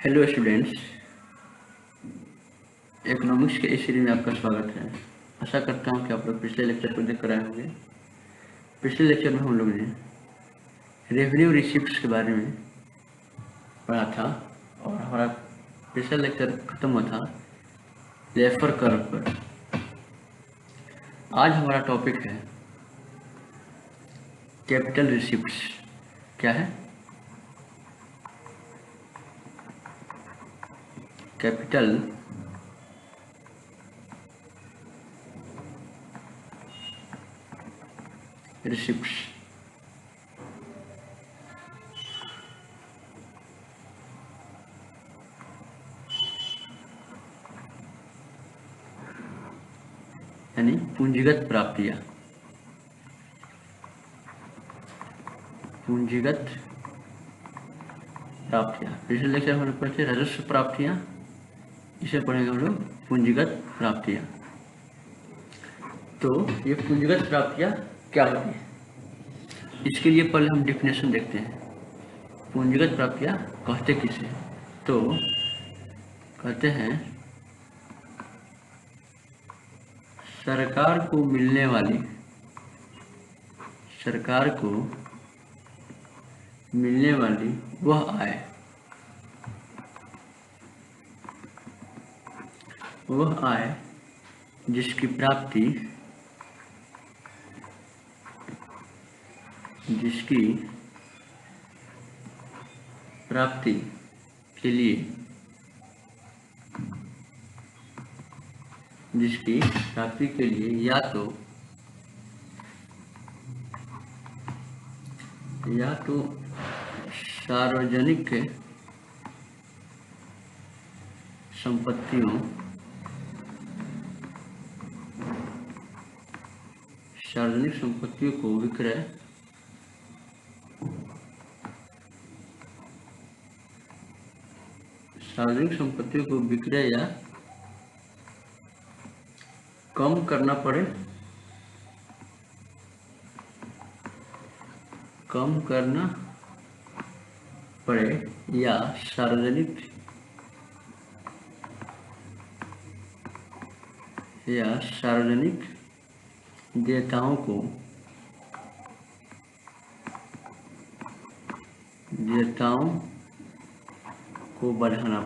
Hello students, economics के इस series में आपका स्वागत है। आशा करता हूँ कि आप लोग पिछले लेक्चर को देख कर आए होंगे। पिछले लेक्चर में हम लोग ने रेवेन्यू रिसिप्ट्स के बारे में पढ़ा था और हमारा पिछला लेक्चर खत्म हुआ था लेफर कर्व पर। आज हमारा टॉपिक है कैपिटल रिसिप्ट्स। क्या है कैपिटल रिसिप्ट्स? यानी पूंजीगत प्राप्तियां। पूंजीगत प्राप्तियां पिछले लेक्चर में हम लोग पढ़े थे राजस्व प्राप्तियां, इसे पढ़ेंगे हम लोग पूंजीगत प्राप्तियां। तो ये पूंजीगत प्राप्तियां क्या होती है, इसके लिए पहले हम डिफिनेशन देखते हैं। पूंजीगत प्राप्तियां कहते किसे? तो कहते हैं सरकार को मिलने वाली वह आय जिसकी प्राप्ति के लिए या तो सार्वजनिक संपत्तियों को विक्रय या कम करना पड़े या सार्वजनिक देयताओं को बढ़ाना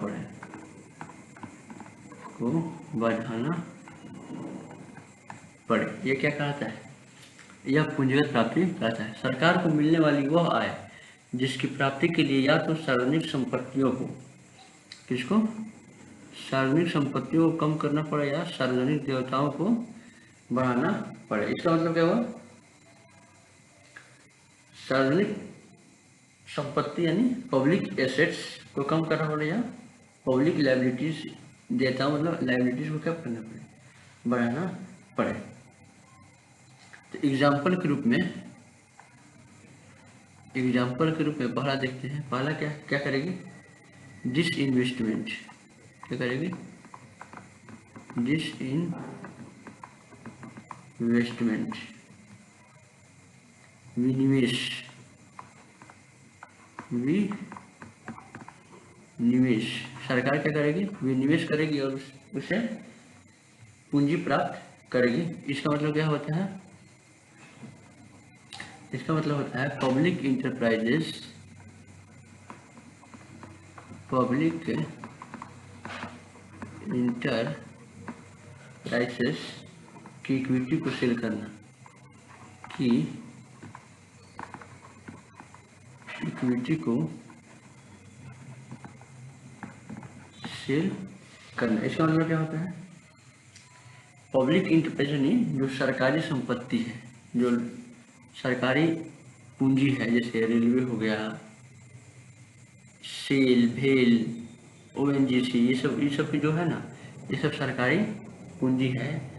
पड़े। ये क्या कहता है? यह पूंजीगत प्राप्ति कहता है। सरकार को मिलने वाली वह आय जिसकी प्राप्ति के लिए या तो सार्वजनिक संपत्तियों को कम करना पड़े या सार्वजनिक देयताओं को बढ़ाना पड़े। इसका मतलब क्या हुआ? सार्वजनिक संपत्ति यानी पब्लिक एसेट्स को कम करना पड़े या पब्लिक लायबिलिटीज देयताओं मतलब लायबिलिटीज को क्या करना पड़े? बढ़ाना पड़े। तो एग्जाम्पल के रूप में पहला देखते हैं। पहला क्या करेगी? डिसइन्वेस्टमेंट। क्या करेगी? डिसइन्वेस्टमेंट, विनिवेश। सरकार क्या करेगी? विनिवेश करेगी और उसे पूंजी प्राप्त करेगी। इसका मतलब क्या होता है? इसका मतलब होता है पब्लिक इंटरप्राइजेस की इक्विटी को सेल करना, इसका मतलब क्या होता है? पब्लिक इंटरप्राइज यानी जो सरकारी संपत्ति है, जो सरकारी पूंजी है, जैसे रेलवे हो गया, सेल, भेल, ओएनजीसी, ये सब की जो है ना, ये सब सरकारी पूंजी है,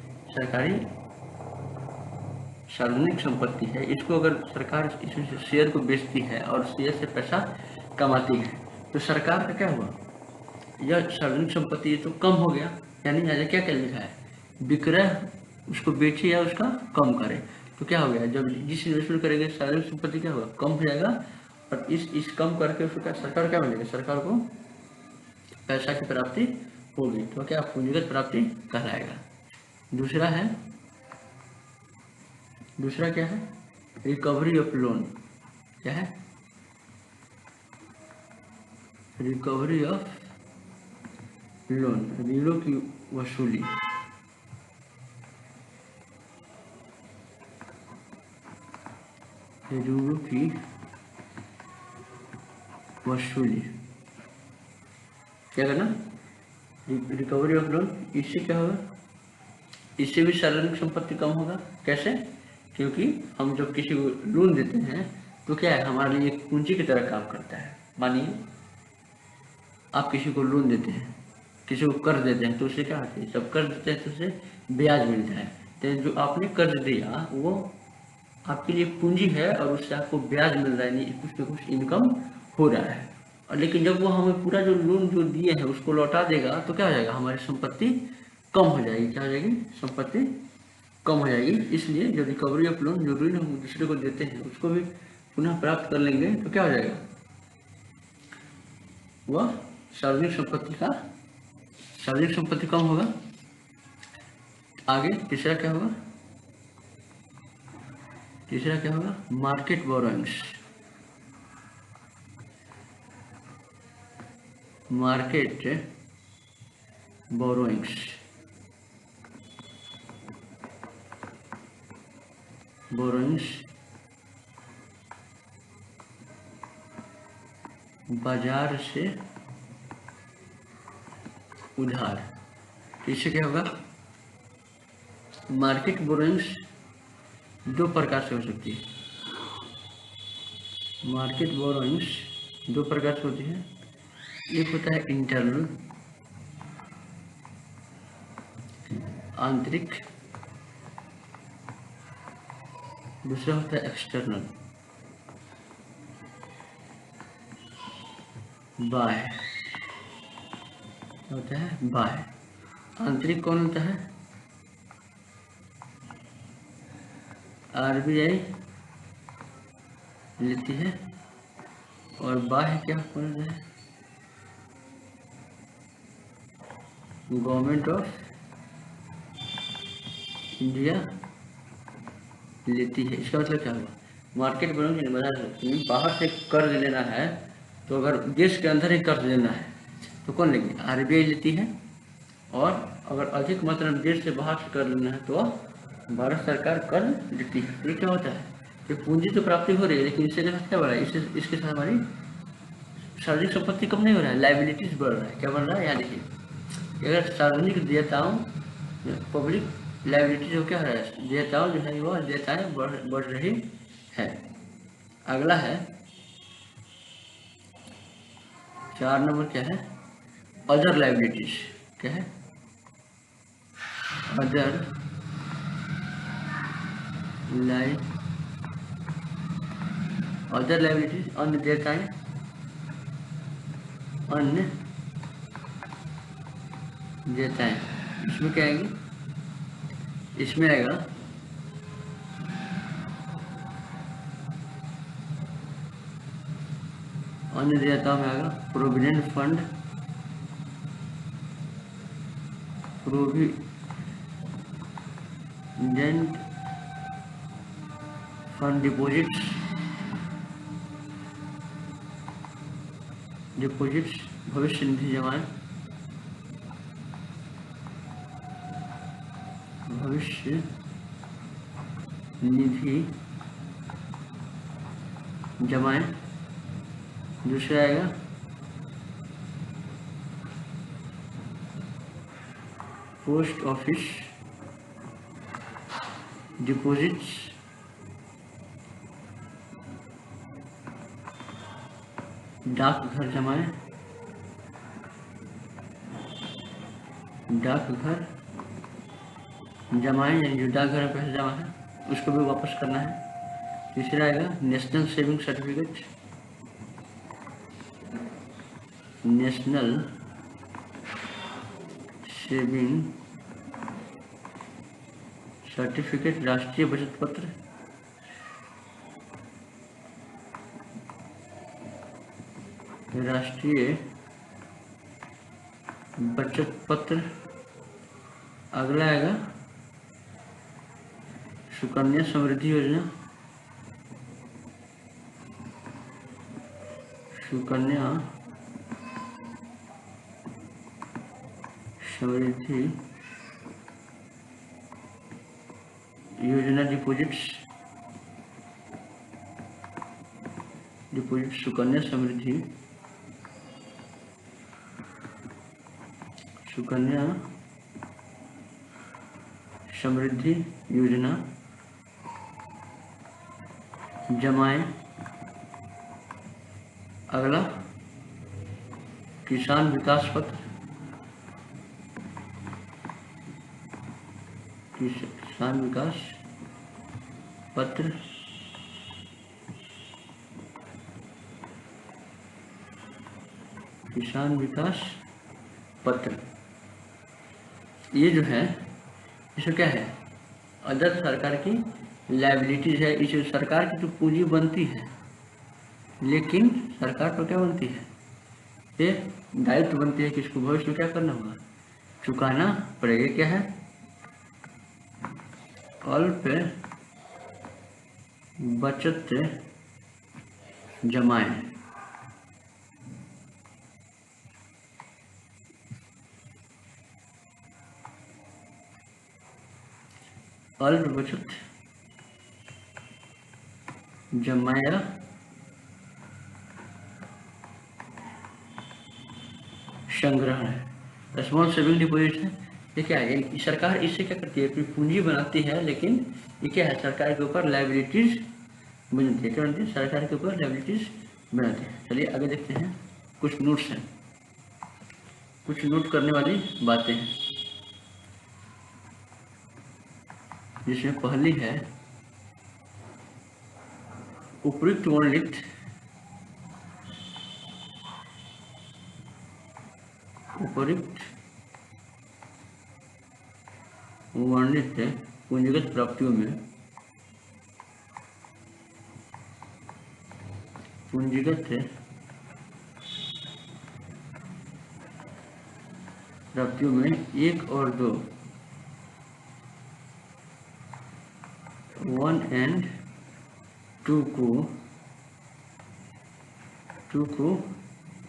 सार्वजनिक संपत्ति है। इसको अगर सरकार इसमें शेयर को बेचती है और शेयर से पैसा कमाती है तो सरकार का क्या हुआ? यह सार्वजनिक संपत्ति तो कम हो गया। यानी यहाँ क्या लिखा है? विक्रय उसको बेचे या उसका कम करे। तो क्या हो गया? जब जिस इन्वेस्टमेंट करेंगे सार्वजनिक संपत्ति क्या होगा? कम हो जाएगा। और इस कम करके उसको क्या सरकार क्या मिलेगा? सरकार को पैसा की प्राप्ति होगी तो क्या पूंजीगत प्राप्ति कहलाएगा। दूसरा क्या है रिकवरी ऑफ लोन। क्या है रिकवरी ऑफ लोन, ऋणों की वसूली। ऋणों की वसूली क्या करना रिकवरी ऑफ लोन। इससे क्या होगा, इससे भी सार्वजनिक संपत्ति कम होगा। कैसे, क्योंकि हम जब किसी को लोन देते हैं तो क्या है हमारे लिए एक पूंजी की तरह काम करता है। मानिए आप किसी को लोन देते हैं, किसी को कर्ज देते हैं तो उससे क्या होता है, जब कर्ज देते हैं तो उससे ब्याज मिलता है। तो जो आपने कर्ज दिया वो आपके लिए पूंजी है और उससे आपको ब्याज मिल रहा है, नहीं कुछ न कुछ इनकम हो रहा है। और लेकिन जब वो हमें पूरा जो लोन जो दिए है उसको लौटा देगा तो क्या हो जाएगा, हमारी संपत्ति कम हो जाएगी। क्या हो जाएगी, संपत्ति कम हो जाएगी। इसलिए जो रिकवरी ऑफ लोन, जो ऋण हम दूसरे को देते हैं उसको भी पुनः प्राप्त कर लेंगे तो क्या हो जाएगा, वह सार्वजनिक संपत्ति कम होगा। आगे तीसरा क्या होगा, मार्केट बोरोइंग्स। बाजार से उधार। इससे क्या होगा, मार्केट बोरोइंग्स दो प्रकार से हो सकती है। मार्केट बोरोइंग्स दो प्रकार से होती है, एक होता है इंटरनल आंतरिक, दूसरा होता है एक्सटर्नल बाह्य। होता है बाह्य। आंतरिक कौन होता है, आरबीआई लेती है, और बाह्य क्या कौन होता है, गवर्नमेंट ऑफ इंडिया लेती है। इसका मतलब क्या होगा, मार्केट बोरोइंग बाहर से कर्ज लेना है तो अगर देश के अंदर ही कर्ज लेना है तो कौन लेगी, आरबीआई लेती है। और अगर अधिक मात्रा में देश से बाहर से कर्ज लेना है तो भारत सरकार कर्ज लेती है। तो क्या होता है कि पूंजी तो प्राप्ति हो रही है लेकिन इससे क्या बढ़ रहा है, इसके साथ हमारी सार्वजनिक संपत्ति कम नहीं हो रहा है, लाइबिलिटीज बढ़ रहा है। क्या बढ़ रहा है, यहाँ देखिए अगर सार्वजनिक देयताओं पब्लिक लाइबिलिटी जो क्या है, देयताओं जो है वो देयताएं बढ़ रही है। अगला है 4 नंबर क्या है, अदर लाइबिलिटीज। क्या है, अदर लाइबिलिटीज, अन्य देयताएं, इसमें क्या आएंगी, इसमें आएगा अन्य देयताओं में आएगा प्रोविडेंट फंड, डिपॉजिट्स भविष्य निधि जमाएं, भविष्य निधि जमाएं। दूसरा आएगा पोस्ट ऑफिस डिपॉजिट्स, डाकघर जमाएं, यानी जो डाकघर में पैसा जमा है उसको भी वापस करना है। तीसरा आएगा नेशनल सेविंग सर्टिफिकेट, राष्ट्रीय बचत पत्र, बचत पत्र। अगला आएगा सुकन्या समृद्धि योजना। सुकन्या समृद्धि योजना डिपॉजिट्स। डिपॉजिट सुकन्या समृद्धि योजना जमाएं। अगला किसान विकास पत्र। किसान विकास पत्र किसान विकास पत्र। ये जो है इसमें क्या है, अदर सरकार की लायबिलिटीज है। इस सरकार की तो पूंजी बनती है, लेकिन सरकार को क्या बनती है, ये दायित्व बनती है कि इसको भविष्य में क्या करना होगा, चुकाना पड़ेगा। क्या है, अल्प बचत जमाएं। अल्प बचत जमाया संग्रह है, स्मॉल सेविंग डिपॉजिट है। ये क्या है, सरकार इससे क्या करती है, अपनी पूंजी बनाती है, लेकिन ये क्या है, सरकार के ऊपर लायबिलिटीज बनती है। क्या बनती है, सरकार के ऊपर लायबिलिटीज बनाती है। चलिए आगे देखते हैं, कुछ नोट्स हैं, कुछ नोट करने वाली बातें हैं, जिसमें पहली है उपयुक्त वर्णित पूंजीगत प्राप्तियों में एक और दो 1 and 2 को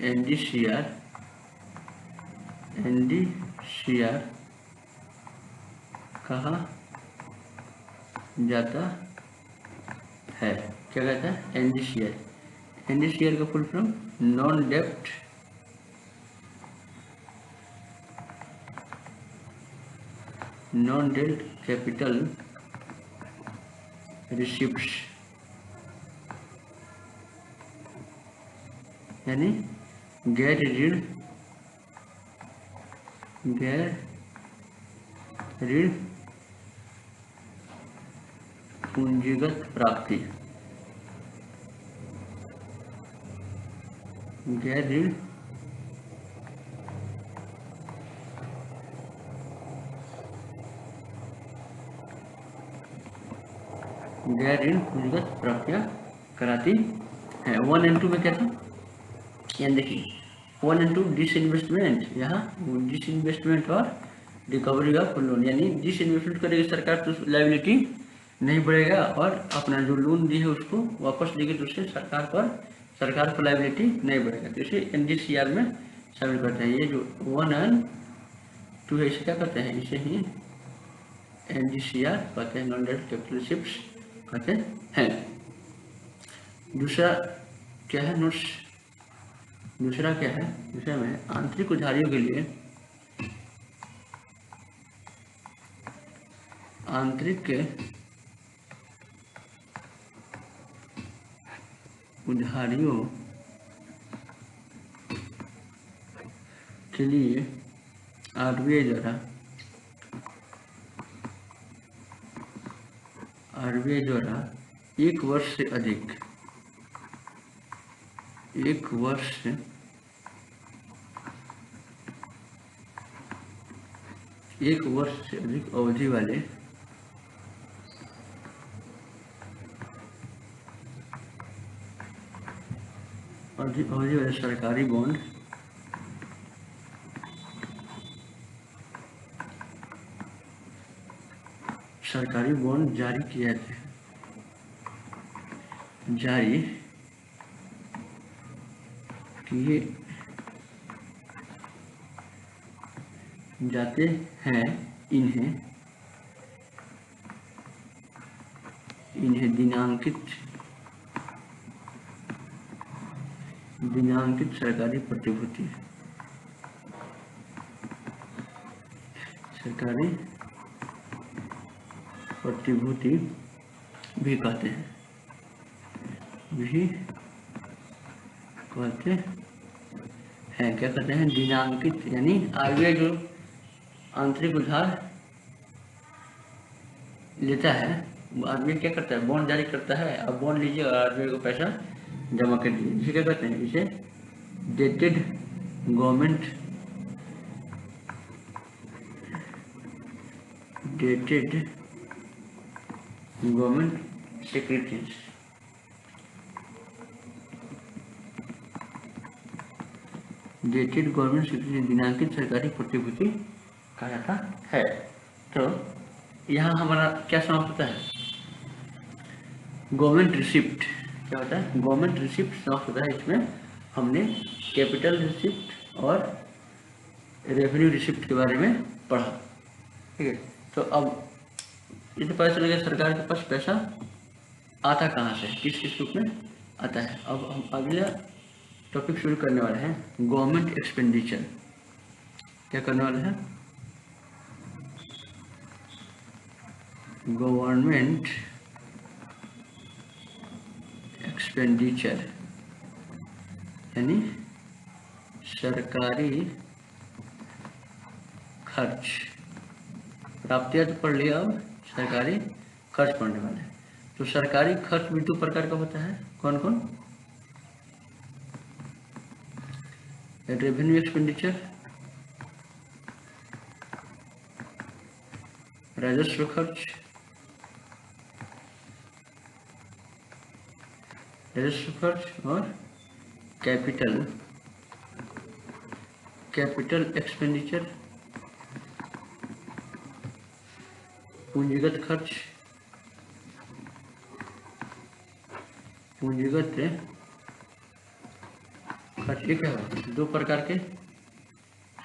NDCR कहा जाता है। क्या कहता है, NDCR का full form non debt capital receipts, यानी गैर ऋण पूंजीगत प्राप्ति, गैर ऋण पूंजीगत प्राप्तियां कराती है। 1 and 2 में क्या था, यहाँ देखिए 1 and 2 डिसइन्वेस्टमेंट, यहाँ डिसइन्वेस्टमेंट और रिकवरी ऑफ लोन, यानी डिसइन्वेस्टमेंट करेगी सरकार तो लायबिलिटी नहीं बढ़ेगा, और अपना जो लोन दी है उसको वापस देगी तो उससे सरकार को लायबिलिटी नहीं बढ़ेगा। तो इसे NDCR में शामिल करते हैं। ये जो 1 and 2 है इसे क्या करते हैं, इसे ही NDCR कहते हैं, नॉन डेट कैपिटल रिसिप्ट्स कहते हैं। दूसरा क्या है नोट्स, दूसरा क्या है, दूसरा में आंतरिक उधारियों के लिए आंतरिक उधारियों के लिए RBI द्वारा 1 वर्ष से अधिक अवधि वाले सरकारी बॉन्ड सरकारी बॉन्ड जारी किए जाते हैं, जारी किए जाते हैं, इन्हें दिनांकित सरकारी प्रतिभूति भी कहते हैं, क्या कहते हैं, दिनांकित, यानी आरबीआई जो आंतरिक उधार लेता है, आदमी क्या करता है, बॉन्ड जारी करता है, अब बॉन्ड लीजिए और आदमी को पैसा जमा कर दीजिए, इसे क्या कहते हैं, इसे डेटेड गवर्नमेंट सिक्योरिटीज, दिनांकित सरकारी प्रतिभूति कहा जाता है। तो यहाँ हमारा क्या समाप्त होता है, गवर्नमेंट रिसिप्ट, क्या होता है, गवर्नमेंट रिसिप्ट समाप्त होता है। इसमें हमने कैपिटल रिसिप्ट और रेवेन्यू रिसिप्ट के बारे में पढ़ा, ठीक है। तो अब इसे पता चलेगा सरकार के पास पैसा आता कहाँ से, किस किस रूप में आता है। अब हम अगला टॉपिक शुरू करने वाले हैं, गवर्नमेंट एक्सपेंडिचर। क्या करने वाले हैं, गवर्नमेंट एक्सपेंडिचर, यानी सरकारी खर्च। प्राप्तियां तो पढ़ लिया, अब सरकारी खर्च पढ़ने वाले हैं। तो सरकारी खर्च भी दो प्रकार का होता है, कौन कौन, रेवेन्यू एक्सपेंडिचर, राजस्व खर्च, और कैपिटल एक्सपेंडिचर, पूंजीगत खर्च, ये क्या है, दो प्रकार के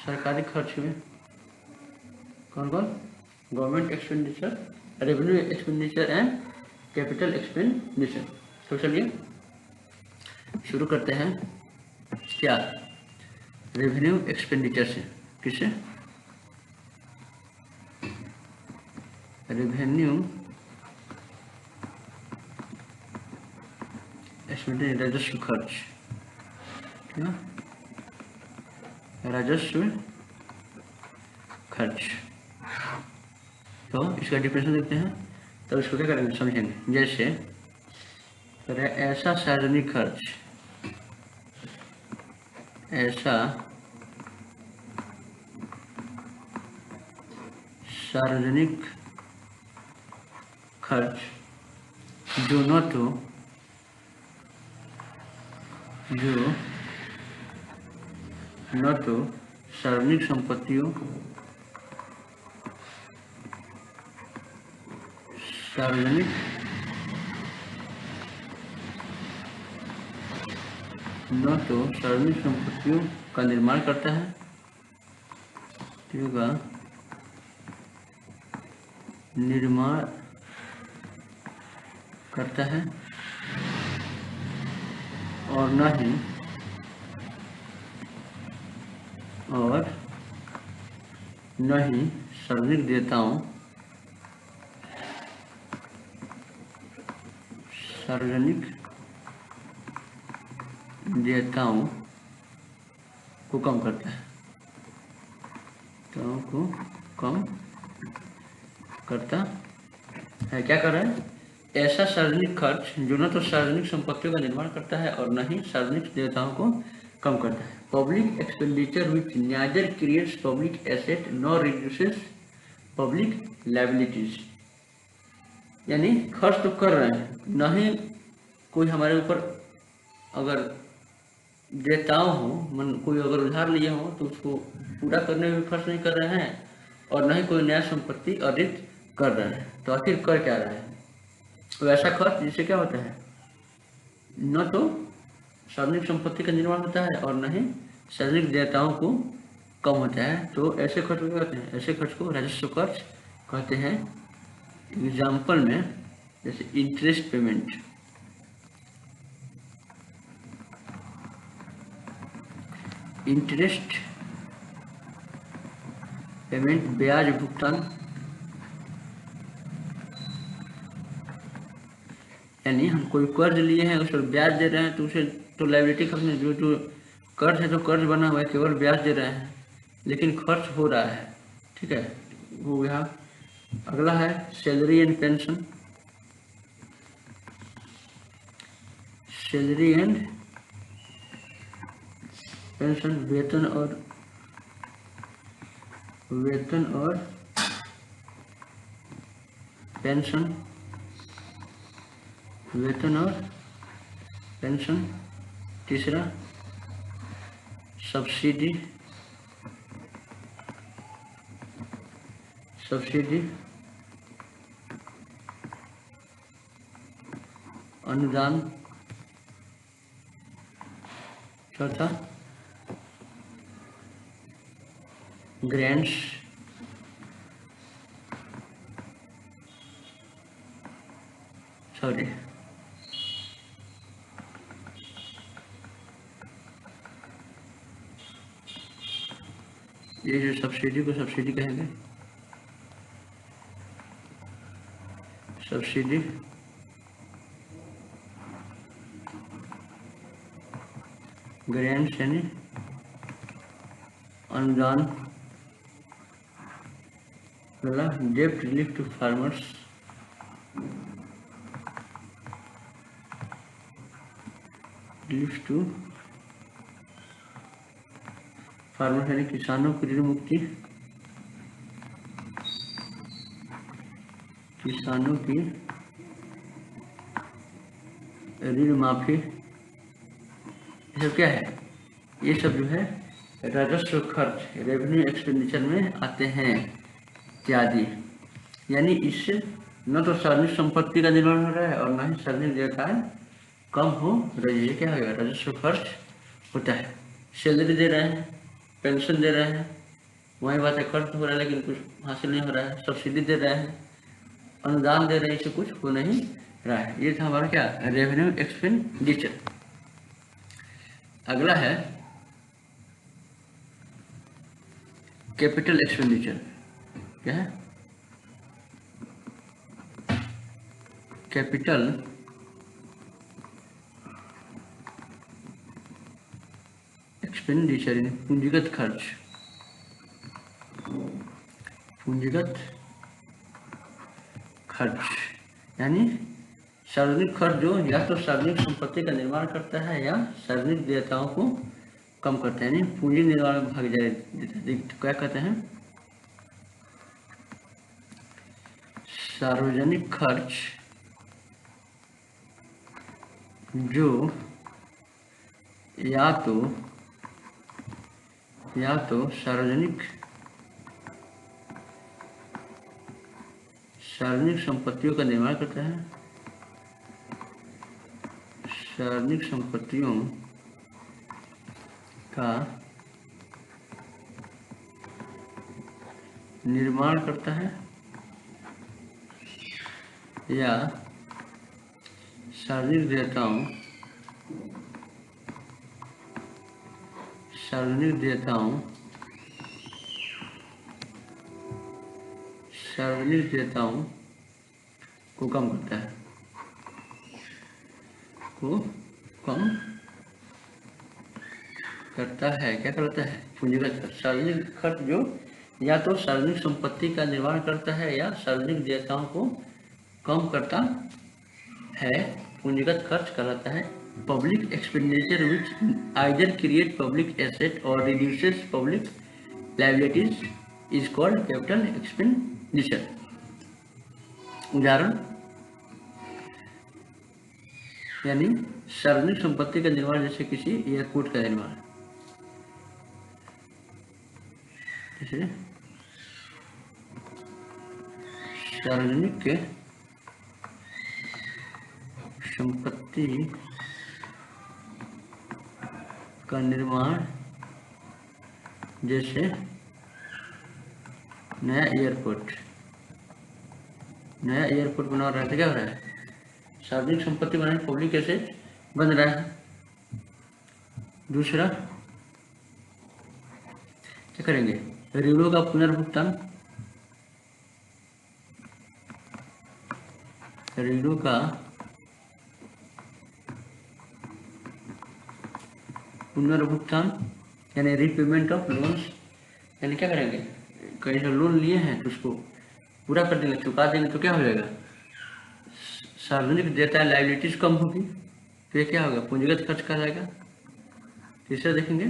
सरकारी खर्च में, कौन कौन, government expenditure, revenue expenditure and capital expenditure. तो चलिए शुरू करते हैं, क्या, रेवेन्यू एक्सपेंडिचर से। किससे, रेवेन्यू एक्सपेंडिचर, राजस्व खर्च, क्या, राजस्व खर्च। तो इसका डिफिनेशन देखते हैं, तो इसको क्या करेंगे, समझेंगे। जैसे ऐसा सार्वजनिक खर्च, जो न तो सार्वजनिक संपत्तियों, का निर्माण करता है, और न ही सार्वजनिक देयताओं को कम करता है, क्या कर रहा है, ऐसा सार्वजनिक खर्च जो न तो सार्वजनिक संपत्तियों का निर्माण करता है और न ही सार्वजनिक देयताओं को कम करता है। पब्लिक एक्सपेंडिचर विच neither creates public asset nor reduces public liabilities, यानी खर्च तो कर रहे हैं, न ही कोई हमारे ऊपर अगर देयताओं हो, कोई अगर उधार लिए हो तो उसको पूरा करने में खर्च नहीं कर रहे हैं, और न ही कोई नया संपत्ति अर्जित कर रहे हैं। तो आखिर कर क्या रहे हैं? वैसा खर्च जिससे क्या होता है, न तो सार्वजनिक संपत्ति का निर्माण होता है और न ही सार्वजनिक देयताओं को कम होता है। तो ऐसे खर्च को क्या कहते हैं? ऐसे खर्च को राजस्व खर्च कहते हैं। एग्जाम्पल में जैसे इंटरेस्ट पेमेंट, इंटरेस्ट पेमेंट ब्याज भुगतान, यानी हम कोई कर्ज लिए हैं उस पर ब्याज दे रहे हैं, तो उसे तो लायबिलिटी खत्म, जो कर्ज है तो कर्ज बना हुआ है, केवल ब्याज दे रहे हैं लेकिन खर्च हो रहा है। ठीक है, हो गया। अगला है salary and pension, salary and pension वेतन और पेंशन, वेतन और पेंशन। तीसरा सब्सिडी, अनुदान। चौथा ग्रांट्स, सॉरी ये जो सब्सिडी को सब्सिडी कहेंगे, सब्सिडी, ग्रांट्स यानी अनुदान। अगला डेब्ट relief to farmers, relief to farmers यानी किसानों की ऋण मुक्ति, किसानों की ऋण माफी। ये सब क्या है? ये सब जो है राजस्व खर्च, रेवेन्यू एक्सपेंडिचर में आते हैं इत्यादि। यानी इससे न तो सार्वजनिक संपत्ति का निर्माण हो रहा है और न ही सार्वजनिक देयताएं कम हो रही है। ये क्या होगा? राजस्व खर्च होता है। सैलरी दे रहे हैं, पेंशन दे रहे हैं, वही बात है, खर्च हो रहा है लेकिन कुछ हासिल नहीं हो रहा है। सब्सिडी दे रहे हैं, अनुदान दे रहे हैं, इससे कुछ हो नहीं रहा है। ये था हमारा क्या? Revenue expenditure. अगला है कैपिटल एक्सपेंडिचर। क्या है? कैपिटल एक्सपेंडिचर पूंजीगत खर्च, पूंजीगत खर्च यानी सार्वजनिक खर्च जो या तो सार्वजनिक संपत्ति का निर्माण करता है या सार्वजनिक देयताओं को कम करता है, यानी पूंजी निर्माण में भागीदारी देता है। तो क्या कहते हैं? सार्वजनिक खर्च जो या तो सार्वजनिक संपत्तियों का निर्माण करता है, सार्वजनिक संपत्तियों का निर्माण करता है या सार्वजनिक देयताओं को कम करता है, क्या करता है? पूंजीगत खर्च। सार्वजनिक खर्च जो या तो सार्वजनिक संपत्ति का निर्माण करता है या सार्वजनिक देयताओं को कम करता है, पूंजीगत खर्च कहलाता है। Public expenditure which either create public asset और reduces public liabilities is called capital expenditure. उदाहरण यानी सार्वजनिक संपत्ति का निर्माण, जैसे किसी एयरपोर्ट का निर्माण, जैसे सार्वजनिक संपत्ति का निर्माण, जैसे नया एयरपोर्ट बना रहा है तो क्या हो रहा है, सार्वजनिक संपत्ति बनाने, पब्लिक कैसे बन रहा है। दूसरा क्या करेंगे, ऋणों का पुनर्भुगतान, ऋणों का पुनर्भुगतान यानी रीपेमेंट ऑफ लोन्स, यानी क्या करेंगे, कहीं से लोन लिए हैं तो उसको पूरा कर देंगे, चुका देंगे तो क्या हो जाएगा, सार्वजनिक देयता लायबिलिटीज कम होगी, तो ये क्या होगा, पूंजीगत खर्च कहा जाएगा। तीसरा देखेंगे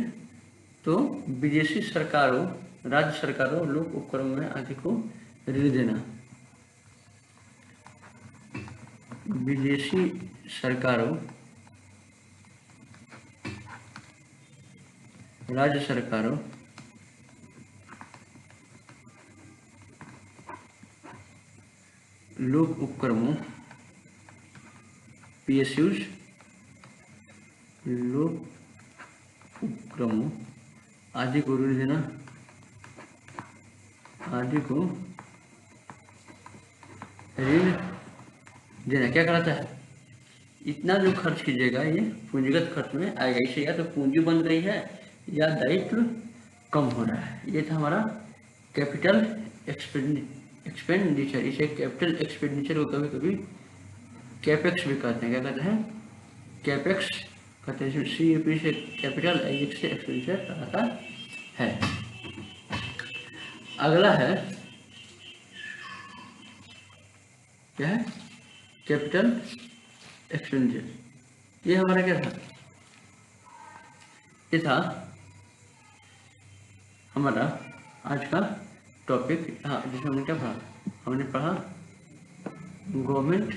तो विदेशी सरकारों, राज्य सरकारों, लोक उपक्रम में आदि को ऋण देना, विदेशी सरकारों, राज्य सरकारों, लोक उपक्रमों, PSUs, लोक उपक्रमों आदि को ऋण देना, आदि को ऋण देना क्या कहलाता है, इतना जो खर्च कीजिएगा ये पूंजीगत खर्च में आएगा। इसे या तो पूंजी बन रही है या दायित्व कम हो रहा है। ये था हमारा कैपिटल एक्सपेंडिचर। इसे कैपिटल एक्सपेंडिचर को कभी कभी कैपेक्स भी कहते हैं। क्या कहते हैं, कैपेक्स कहते हैं। CAP से कैपिटल, IX से एक्सपेंडिचर कहलाता है। अगला है क्या है, कैपिटल एक्सपेंडिचर। ये हमारा क्या था, ये था हमारा आज का टॉपिक। हाँ, जिसमें हमने क्या पढ़ा, हमने पढ़ा government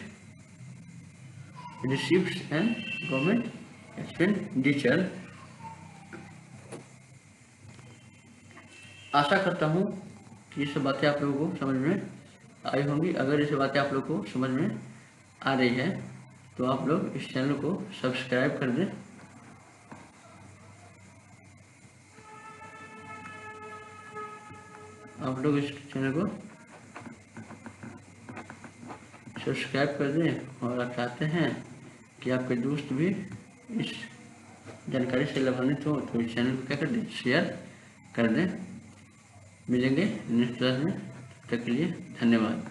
receives and government expenditure. आशा करता हूँ कि ये सब बातें आप लोगों को समझ में आई होंगी। अगर ये सब बातें आप लोगों को समझ में आ रही है तो आप लोग इस चैनल को सब्सक्राइब कर दें। आप लोग इस चैनल को सब्सक्राइब कर दें और आप चाहते हैं कि आपके दोस्त भी इस जानकारी से लाभान्वित हो तो इस चैनल को क्या कर दें, शेयर कर दें। मिलेंगे नेक्स्ट क्लास में, तब तक के लिए धन्यवाद।